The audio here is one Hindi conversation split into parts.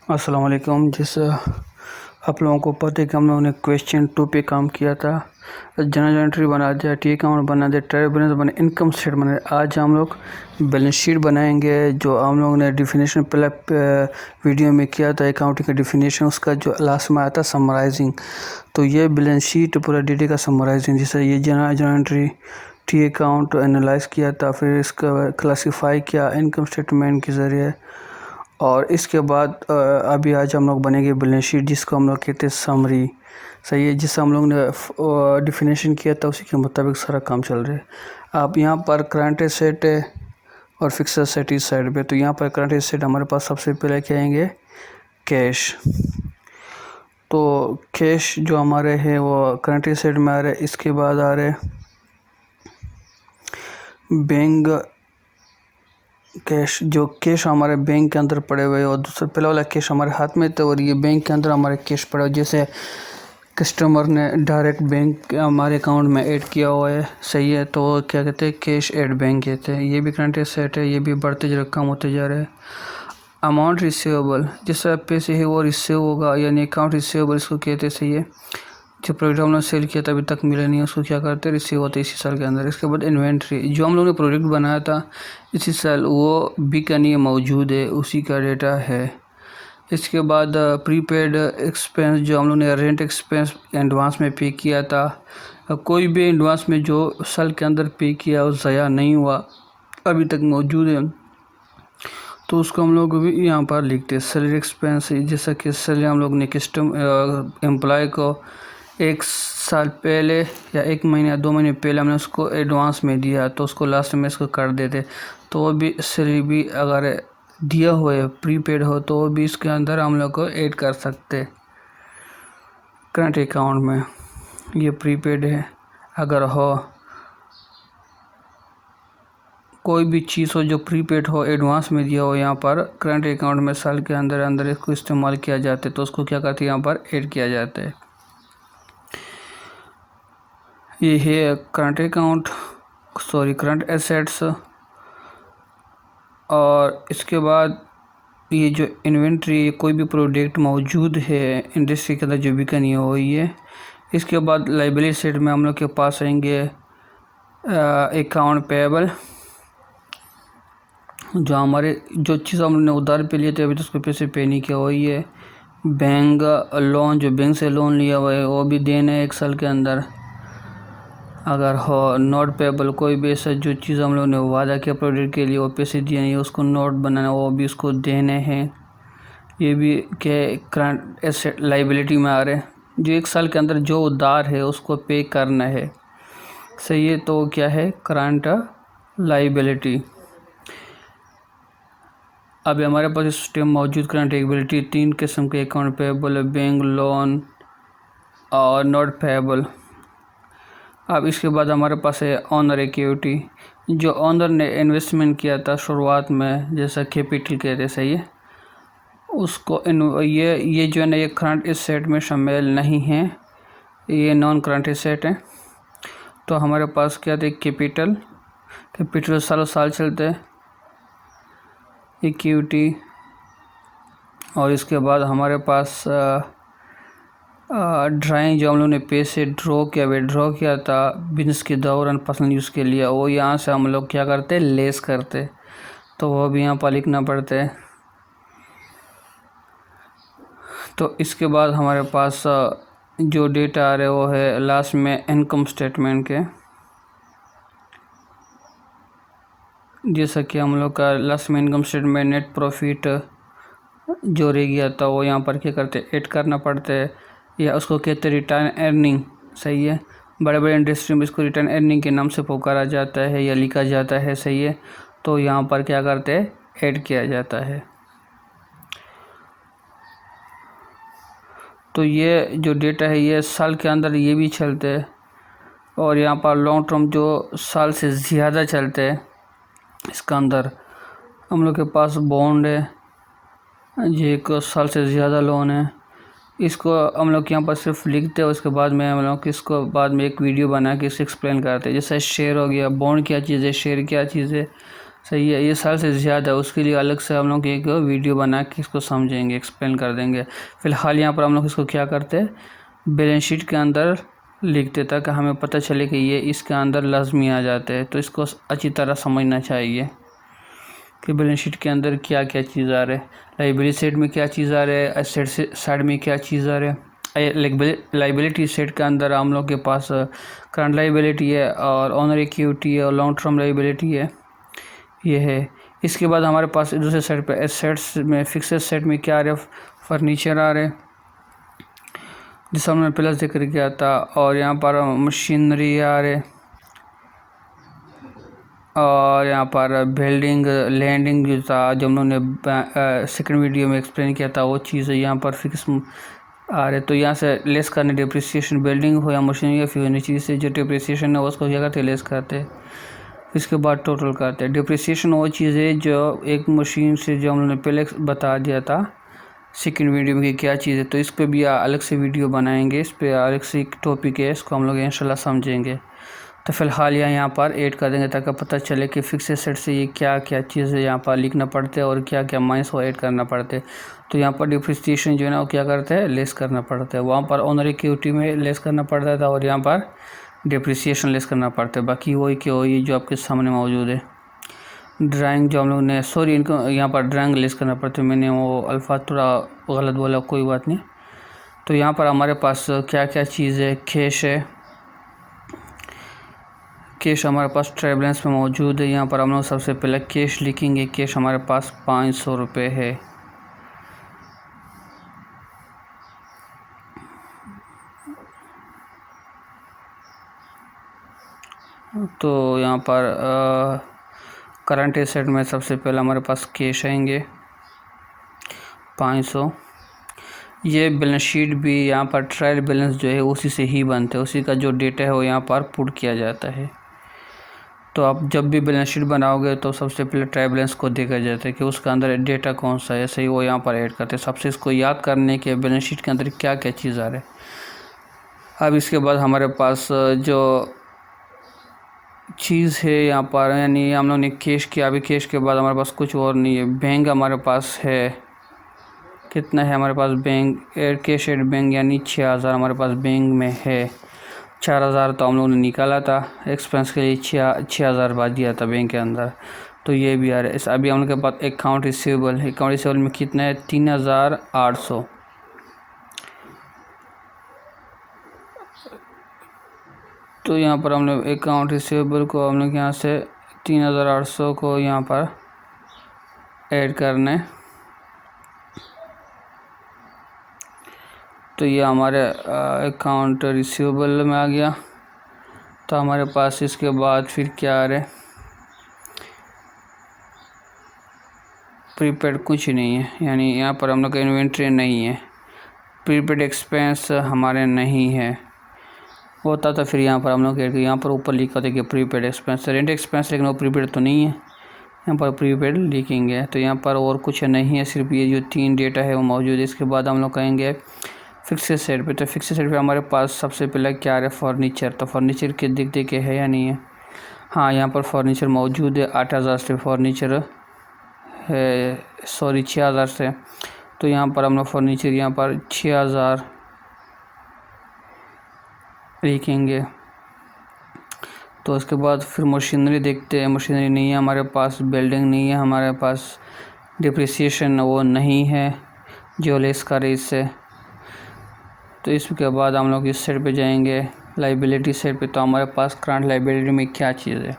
अस्सलाम वालेकुम। जैसे आप लोगों को पता है कि हम लोगों ने क्वेश्चन 2 पे काम किया था। जनरल एंट्री बना दिया, टी अकाउंट बना दिया, ट्रेड बैलेंस बना, इनकम स्टेट बना दिया। आज हम लोग बैलेंस शीट बनाएंगे। जो हम लोगों ने डिफिनेशन पहले वीडियो में किया था अकाउंटिंग का डिफिनेशन, उसका जो लास्ट में आता समराइजिंग। तो ये बैलेंस शीट पूरा डेटा का समराइजिंग। जैसे ये general entry T account analyse किया था, फिर इसका क्लासीफाई किया इनकम स्टेटमेंट के ज़रिए। और इसके बाद अभी आज हम लोग बनेंगे बैलेंस शीट, जिसको हम लोग कहते हैं समरी। सही है, जिससे हम लोग ने डिफिनेशन किया था उसी के मुताबिक सारा काम चल रहा है। आप यहाँ पर करंट एसेट है और फिक्स एसेट इस साइड पे। तो यहाँ पर करंट एसेट हमारे पास सबसे पहले क्या आएंगे, कैश। तो कैश जो हमारे हैं वो करंट एसेट में आ रहे। इसके बाद आ रहे बैंक कैश। जो कैश हमारे बैंक के अंदर पड़े हुए और दूसरा पहला वाला कैश हमारे हाथ में थे और ये बैंक के अंदर हमारे कैश पड़े हुए। जैसे कस्टमर ने डायरेक्ट बैंक हमारे अकाउंट में ऐड किया हुआ है, सही है, तो क्या कहते हैं, कैश ऐड बैंक कहते हैं। ये भी करंट एसेट है, ये भी बढ़ते जा रहे, कम होते जा रहे हैं। अमाउंट रिसीवेबल, जैसे पैसे है वो रिसीव होगा, यानी अकाउंट रिसीवेबल इसको कहते हैं, सही है। जो प्रोडक्ट हम लोग सेल किया था अभी तक मिला नहीं, उसको क्या करते हैं, रिसीव होते इसी साल के अंदर। इसके बाद इन्वेंट्री, जो हम लोग ने प्रोडक्ट बनाया था इसी साल वो बिका नहीं मौजूद है, उसी का डेटा है। इसके बाद प्रीपेड एक्सपेंस, जो हम लोग ने रेंट एक्सपेंस एडवांस में पे किया था। कोई भी एडवांस में जो साल के अंदर पे किया वो ज़ाया नहीं हुआ, अभी तक मौजूद है, तो उसको हम लोग भी यहाँ पर लिखते हैं। सैलरी एक्सपेंस, जैसा कि सैलरी हम लोग ने एम्प्लॉय को 1 साल पहले या 1 महीने या 2 महीने पहले हमने उसको एडवांस में दिया, तो उसको लास्ट में इसको कर देते। तो वो भी सैलरी भी अगर दिया हुआ है, प्रीपेड हो, तो वो भी इसके अंदर हम लोग को ऐड कर सकते करंट अकाउंट में। ये प्रीपेड है, अगर हो कोई भी चीज़ हो जो प्रीपेड हो, एडवांस में दिया हो, यहाँ पर करंट अकाउंट में साल के अंदर अंदर इसको इस्तेमाल किया जाता है, तो उसको क्या करते हैं, यहाँ पर ऐड किया जाता है। ये है करंट अकाउंट, करंट एसेट्स। और इसके बाद ये जो इन्वेंट्री, कोई भी प्रोडक्ट मौजूद है इंडस्ट्री के अंदर जो बिका नहीं हो रही है। इसके बाद लाइबिलिटी साइड में हम लोग के पास आएंगे अकाउंट पेएबल, जो हमारे जो चीज़ हमने उधार पे लिए थे अभी तो उसको पैसे पे नहीं किया हुआ है। बैंक लोन, जो बैंक से लोन लिया हुआ है वो भी देना है 1 साल के अंदर, अगर हो। नोट पेएबल, कोई भी ऐसा जो चीज़ हम लोग ने वादा किया प्रोडक्ट के लिए वो पैसे दिए नहीं, उसको नोट बनाना, वो भी उसको देने हैं। ये भी के करंट एसेट लाइबिलिटी में आ रहे हैं। जो 1 साल के अंदर जो उधार है उसको पे करना है, सही है, तो क्या है, करंट लाइबिलिटी। अभी हमारे पास इस टाइम मौजूद करंट लाइबिलिटी 3 किस्म के अकाउंट पेएबल है, बैंक लोन और नोट पेएबल। अब इसके बाद हमारे पास है ऑनर इक्विटी, जो ऑनर ने इन्वेस्टमेंट किया था शुरुआत में, जैसा कैपिटल कहते हैं, सही है, उसको ये जो है ना, ये करंट एसेट में शामिल नहीं है, ये नॉन करंट एसेट है। तो हमारे पास क्या थे, कैपिटल सालों साल चलते हैं, इक्विटी। और इसके बाद हमारे पास ड्राइंग, जो हम लोगों ने पैसे विड्रॉ किया था बिजनेस के दौरान पर्सनल यूज़ के लिए, वो यहाँ से हम लोग क्या करते, लेस करते, तो वो भी यहाँ पर लिखना पड़ता है। तो इसके बाद हमारे पास जो डेटा आ रहे वो है लास्ट में इनकम स्टेटमेंट के, जैसा कि हम लोग का लास्ट में इनकम स्टेटमेंट नेट प्रॉफिट जो रह गया था वो यहाँ पर क्या करते, ऐड करना पड़ता है, या उसको कहते हैं रिटर्न अर्निंग, सही है। बड़े बड़े इंडस्ट्री में इसको रिटर्न अर्निंग के नाम से पुकारा जाता है या लिखा जाता है, सही है। तो यहाँ पर क्या करते हैं, ऐड किया जाता है। तो ये जो डेटा है ये साल के अंदर ये भी चलते हैं, और यहाँ पर लॉन्ग टर्म जो साल से ज़्यादा चलते हैं, इसका अंदर हम लोग के पास बॉन्ड है, ये 1 साल से ज़्यादा लोन है। इसको हम लोग यहाँ पर सिर्फ लिखते हैं, उसके बाद में हम लोग इसको बाद में एक वीडियो बना के इसे एक्सप्लेन करते हैं। जैसे शेयर हो गया, बॉन्ड क्या चीज़ है, शेयर क्या चीज़ है, सही है, ये साल से ज़्यादा है, उसके लिए अलग से हम लोग एक वीडियो बना के इसको समझेंगे, एक्सप्लेन कर देंगे। फ़िलहाल यहाँ पर हम लोग इसको क्या करते हैं, बैलेंस शीट के अंदर लिखते ताकि हमें पता चले कि ये इसके अंदर लाजमी आ जाते हैं। तो इसको अच्छी तरह समझना चाहिए कि बैलेंस शीट के अंदर क्या क्या चीज़ आ रहा है, लाइबिलिटी साइड में क्या चीज़ आ रहा है, एसेट साइड में क्या चीज़ आ रहा है। लाइबिलिटी साइड के अंदर हम लोग के पास करंट लाइबिलिटी है और ऑनर इक्विटी है और लॉन्ग टर्म लाइबिलिटी है, ये है। इसके बाद हमारे पास दूसरे साइड पे एसेट्स में फिक्स एसेट में क्या आ रहा है, फर्नीचर आ रहे हैं जिसका हमने पहले जिक्र किया था, और यहाँ पर मशीनरी आ रहे, और यहाँ पर बिल्डिंग लैंडिंग जो था जो हम लोगों ने सेकंड वीडियो में एक्सप्लेन किया था वो चीज़ यहाँ पर फिक्स आ रहे। तो यहाँ से लेस करने डिप्रिसिएशन, बिल्डिंग हो या मशीनरी या फर्नीचर से जो डिप्रिसिएशन है उसको क्या करते हैं, लेस करते हैं। इसके बाद टोटल करते हैं। डिप्रिसिएशन वो चीज़ है जो एक मशीन से, जो हम लोगों ने पहले बता दिया था सेकंड वीडियो में कि क्या चीज़ है, तो इस पर भी अलग से वीडियो बनाएंगे, इस पर अलग से एक टॉपिक है, इसको हम लोग इंशाल्लाह समझेंगे। तो फ़िलहाल यहाँ पर ऐड कर देंगे ताकि पता चले कि फिक्स एसेट से ये क्या क्या चीज़ है यहाँ पर लिखना पड़ता है और क्या क्या माइनस वो ऐड करना पड़ता है। तो यहाँ पर डिप्रिसिएशन जो है ना वो क्या करते हैं, लेस करना पड़ता है। वहाँ पर ऑनर इक्विटी में लेस करना पड़ता था और यहाँ पर डिप्रिसिएशन लेस करना पड़ता है। बाकी वही कि वही जो आपके सामने मौजूद है। ड्राइंग जो हम लोग ने, सॉरी, इनको यहाँ पर ड्राइंग लेस करना पड़ता है, मैंने वो अल्फाज थोड़ा गलत बोला, कोई बात नहीं। तो यहाँ पर हमारे पास क्या क्या चीज़ है, कैश है, कैश हमारे पास ट्रायल बैलेंस में मौजूद है। यहाँ पर हम लोग सबसे पहले कैश लिखेंगे। कैश हमारे पास 500 रुपये है। तो यहाँ पर करंट एसेट में सबसे पहले हमारे पास कैश आएंगे 500। ये बैलेंस शीट भी यहाँ पर ट्रायल बैलेंस जो है उसी से ही बनते हैं, उसी का जो डेटा है वो यहाँ पर पुट किया जाता है। तो आप जब भी बैलेंस शीट बनाओगे तो सबसे पहले ट्रायल बैलेंस को देखा जाता है कि उसका अंदर डेटा कौन सा है, सही वो यहाँ पर ऐड करते हैं। सबसे इसको याद करने के बैलेंस शीट के अंदर क्या क्या चीज़ आ रहा है। अब इसके बाद हमारे पास जो चीज़ है यहाँ पर, यानी हम लोग ने कैश किया, अभी कैश के बाद हमारे पास कुछ और नहीं है। बैंक हमारे पास है, कितना है हमारे पास बैंक, कैश एट बैंक, यानी 6000 हमारे पास बैंक में है। 4000 तो हम लोगों ने निकाला था एक्सपेंस के लिए, 6000 बाद दिया था बैंक के अंदर, तो ये भी आ रहा है। अभी हम लोग के पास अकाउंट रिसीवेबल में कितना है, 3800। तो यहाँ पर हमने अकाउंट रिसीवेबल को हम लोग यहाँ से 3800 को यहाँ पर ऐड करना है। तो ये हमारे अकाउंट रिसीवेबल में आ गया। तो हमारे पास इसके बाद फिर क्या आ रहा है, प्रीपेड कुछ नहीं है, यानी यहाँ पर हम लोग का इन्वेंट्री नहीं है। प्रीपेड एक्सपेंस हमारे नहीं है, होता तो फिर यहाँ पर हम लोग यहाँ पर ऊपर लिखा था कि प्रीपेड एक्सपेंस, रेंट एक्सपेंस, लेकिन वो प्रीपेड तो नहीं है, यहाँ पर प्रीपेड लिखेंगे। तो यहाँ पर और कुछ नहीं है, सिर्फ ये जो 3 डेटा है वो मौजूद है। इसके बाद हम लोग कहेंगे फिक्स एसेट पे। तो फिक्स एसेट पे हमारे पास सबसे पहले क्या आ रहा है, फर्नीचर। तो फर्नीचर के दिखते के है या नहीं है, हाँ यहाँ पर फर्नीचर मौजूद है। 8000 से फर्नीचर है, सॉरी 6000 से। तो यहाँ पर हम लोग फर्नीचर यहाँ पर 6000 लिखेंगे। तो उसके बाद फिर मशीनरी देखते हैं, मशीनरी नहीं है हमारे पास, बिल्डिंग नहीं है हमारे पास, डिप्रिसिएशन वो नहीं है जो लेस करे इससे। तो इसके बाद हम लोग इस साइड पे जाएंगे, लाइबिलिटी साइड पे। तो हमारे पास करंट लाइबिलिटी में क्या चीज़ है,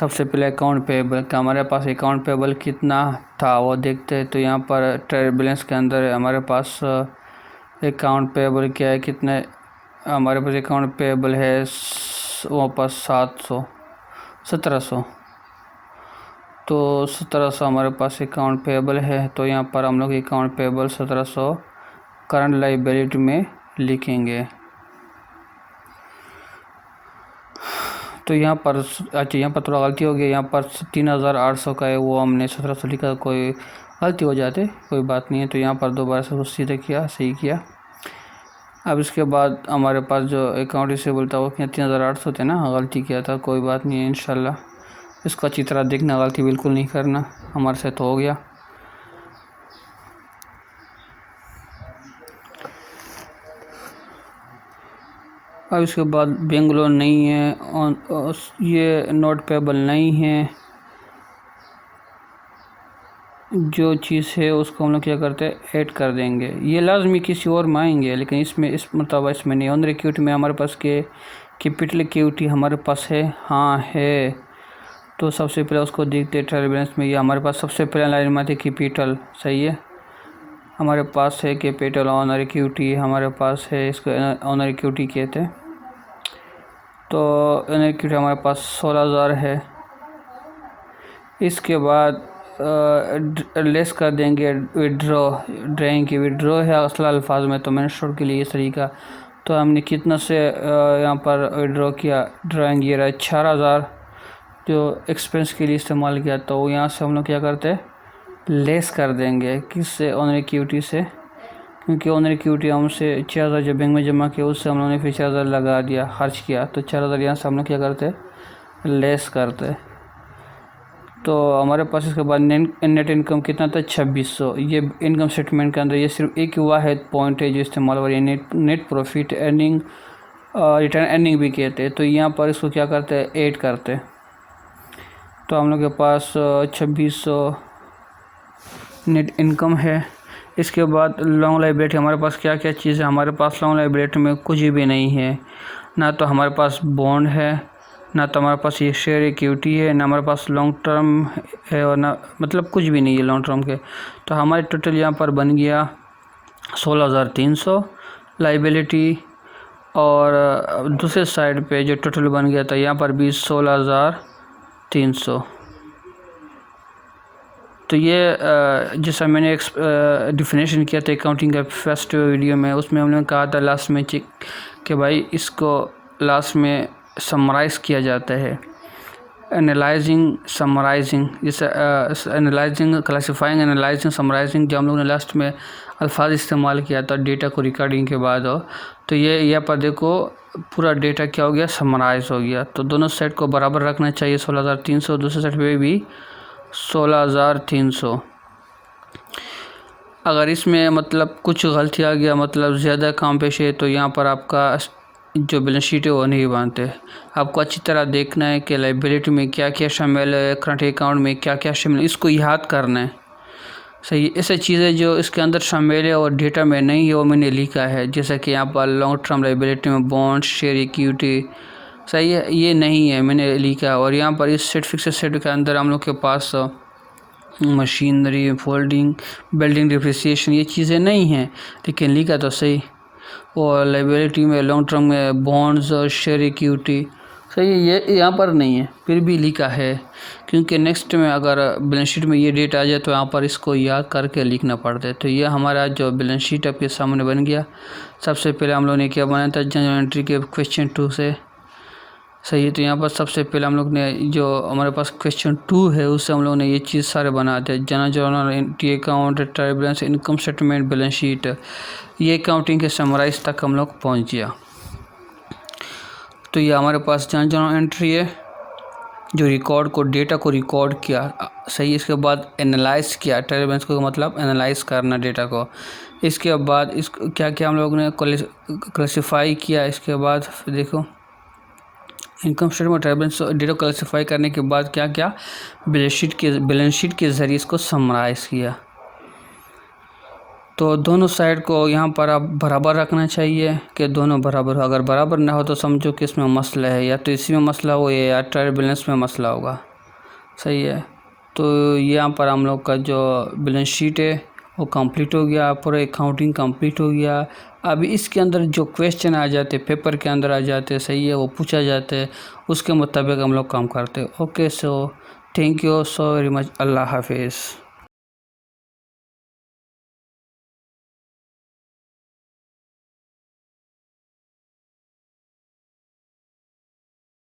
सबसे पहले अकाउंट पेएबल का हमारे पास अकाउंट पेएबल कितना था वो देखते हैं। तो यहाँ पर ट्रायल बैलेंस के अंदर हमारे पास अकाउंट पेएबल क्या है, कितने हमारे पास अकाउंट पेएबल है, वहाँ पर 1700। तो 1700 हमारे पास अकाउंट पेएबल है। तो यहाँ पर हम लोग अकाउंट पेएबल 1700 करंट लाइबिलिटी में लिखेंगे। तो यहाँ पर अच्छा, यहाँ पर थोड़ा गलती हो गई, यहाँ पर 3800 का है, वो हमने 1700 लिखा, कोई गलती हो जाते, कोई बात नहीं है। तो यहाँ पर दोबारा से कुछ सीधे किया, सही किया। अब इसके बाद हमारे पास जो अकाउंट रिसीवेबल था वो 3800 थे ना, गलती किया था, कोई बात नहीं है, इंशाल्लाह इसको अच्छी तरह देखना, गलती बिल्कुल नहीं करना। हमारे से तो हो गया। अब इसके बाद बैंक लोन नहीं है, ये नोट पेबल नहीं है, जो चीज़ है उसको हम लोग क्या करते हैं ऐड कर देंगे। ये लाजमी किसी और में आएंगे, लेकिन इसमें इस मतलब इसमें नहीं। ऑनर इक्विटी में हमारे पास के कैपिटल इक्विटी हमारे पास है, हाँ है। तो सबसे पहले उसको देखते हैं ट्रायल बैलेंस में। ये हमारे पास सबसे पहले लाइन में आती है कैपिटल, सही है। हमारे पास है कैपिटल, ऑनर इक्विटी हमारे पास है, इसको ऑनर इक्विटी कहते हैं। तो ऑनर इक्विटी हमारे पास 16,000 है। इसके बाद लेस कर देंगे विड्रॉ, ड्राइंग की विड्रॉ है असला अल्फाज में, तो मैंने शॉर्ट के लिए ये तरीका। तो हमने कितना से यहाँ पर विड्रॉ किया, ड्राइंग ये रहा 4,000 जो एक्सपेंस के लिए इस्तेमाल किया। तो यहाँ से हम लोग क्या करते हैं लेस कर देंगे, किससे, ऑनर इक्विटी से, क्योंकि ऑनर इक्विटी हमसे 4,000 जब बैंक में जमा किया उससे हम लोगों ने फिर 4,000 लगा दिया, खर्च किया। तो 4,000 यहाँ से हम लोग क्या करते लेस करते। तो हमारे पास इसके बाद नेट इनकम कितना था 2600। ये इनकम स्टेटमेंट के अंदर ये सिर्फ एक वाहिद पॉइंट है जो इस्तेमाल हो रही है, net profit earning, return earning भी कहते हैं। तो यहाँ पर इसको क्या करते हैं ऐड करते। तो हम लोग के पास 2600 नेट इनकम है। इसके बाद लॉन्ग लायबिलिटी, हमारे पास क्या क्या चीज़ है, हमारे पास लॉन्ग लायबिलिटी में कुछ भी नहीं है, ना तो हमारे पास बॉन्ड है, ना तो हमारे पास ये शेयर इक्विटी है, ना हमारे पास लॉन्ग टर्म है, और ना मतलब कुछ भी नहीं है लॉन्ग टर्म के। तो हमारे टोटल यहाँ पर बन गया 16,300 लायबिलिटी, और दूसरे साइड पे जो टोटल बन गया था यहाँ पर भी 16,300। तो ये जैसा मैंने डिफिनेशन किया था अकाउंटिंग का फर्स्ट वीडियो में, उसमें हमने कहा था लास्ट में कि भाई इसको लास्ट में समराइज़ किया जाता है, एनालाइजिंग समराइजिंग, जैसे एनालाइजिंग क्लासिफाइंग एनालाइजिंग समराइजिंग, जो हम लोगों ने लास्ट में अल्फाज इस्तेमाल किया था डेटा को रिकॉर्डिंग के बाद हो। तो ये यहाँ पर देखो पूरा डेटा क्या हो गया समराइज हो गया। तो दोनों सेट को बराबर रखना चाहिए, 16,300, दूसरे सेट पे भी 16,300। अगर इसमें मतलब कुछ गलती आ गया, मतलब ज़्यादा काम पेश है, तो यहाँ पर आपका जो बैलेंस शीट है वो नहीं बनते। आपको अच्छी तरह देखना है कि लायबिलिटी में क्या क्या शामिल है, करंट अकाउंट में क्या क्या शामिल है, इसको याद करना है, सही। ऐसे चीज़ें जो इसके अंदर शामिल है और डेटा में नहीं है वो मैंने लिखा है, जैसा कि यहाँ पर लॉन्ग टर्म लायबिलिटी में बॉन्ड, शेयर इक्विटी, सही है, ये नहीं है मैंने लिखा। और यहाँ पर इस सेट फिक्स सेट के अंदर हम लोग के पास मशीनरी, फोल्डिंग, बिल्डिंग डिप्रिसिएशन, ये चीज़ें नहीं हैं, लेकिन लिखा तो सही। और लायबिलिटी में लॉन्ग टर्म में बॉन्ड्स और शेयर इक्विटी, सही है, ये यहाँ पर नहीं है, फिर भी लिखा है, क्योंकि नेक्स्ट में अगर बैलेंस शीट में ये डेट आ जाए तो यहाँ पर इसको याद करके लिखना पड़ता है। तो ये हमारा जो बैलेंस शीट आपके सामने बन गया। सबसे पहले हम लोगों ने क्या बनाया था जनरल एंट्री के क्वेश्चन 2 से, सही है। तो यहाँ पर सबसे पहले हम लोग ने जो हमारे पास क्वेश्चन 2 है उससे हम लोगों ने ये चीज़ सारे बनाते हैं, general entry account, trial balance, income statement, balance sheet, ये अकाउंटिंग के समराइज तक हम लोग पहुँच गया। तो ये हमारे पास जनरल एंट्री है जो रिकॉर्ड को, डेटा को रिकॉर्ड किया, सही। इसके बाद एनालाइज किया, ट्रायल बैलेंस को मतलब एनालाइज करना डेटा को। इसके बाद इसको क्या क्या हम लोग ने क्लासीफाई किया। इसके बाद देखो income statement, trial balance, data classify करने के बाद क्या क्या बैलेंस शीट के ज़रिए इसको समराइज़ किया। तो दोनों साइड को यहाँ पर आप बराबर रखना चाहिए कि दोनों बराबर हो। अगर बराबर ना हो तो समझो कि इसमें मसला है, या तो इसी में मसला हो या ट्रायल बैलेंस में मसला होगा, सही है। तो यहाँ पर हम लोग का जो बैलेंस शीट है वो कंप्लीट हो गया, पूरा अकाउंटिंग कंप्लीट हो गया। अभी इसके अंदर जो क्वेश्चन आ जाते, पेपर के अंदर आ जाते, सही है, वो पूछा जाता है, उसके मुताबिक हम लोग काम करते हैं। Okay, so thank you so very much, अल्लाह हाफिज़।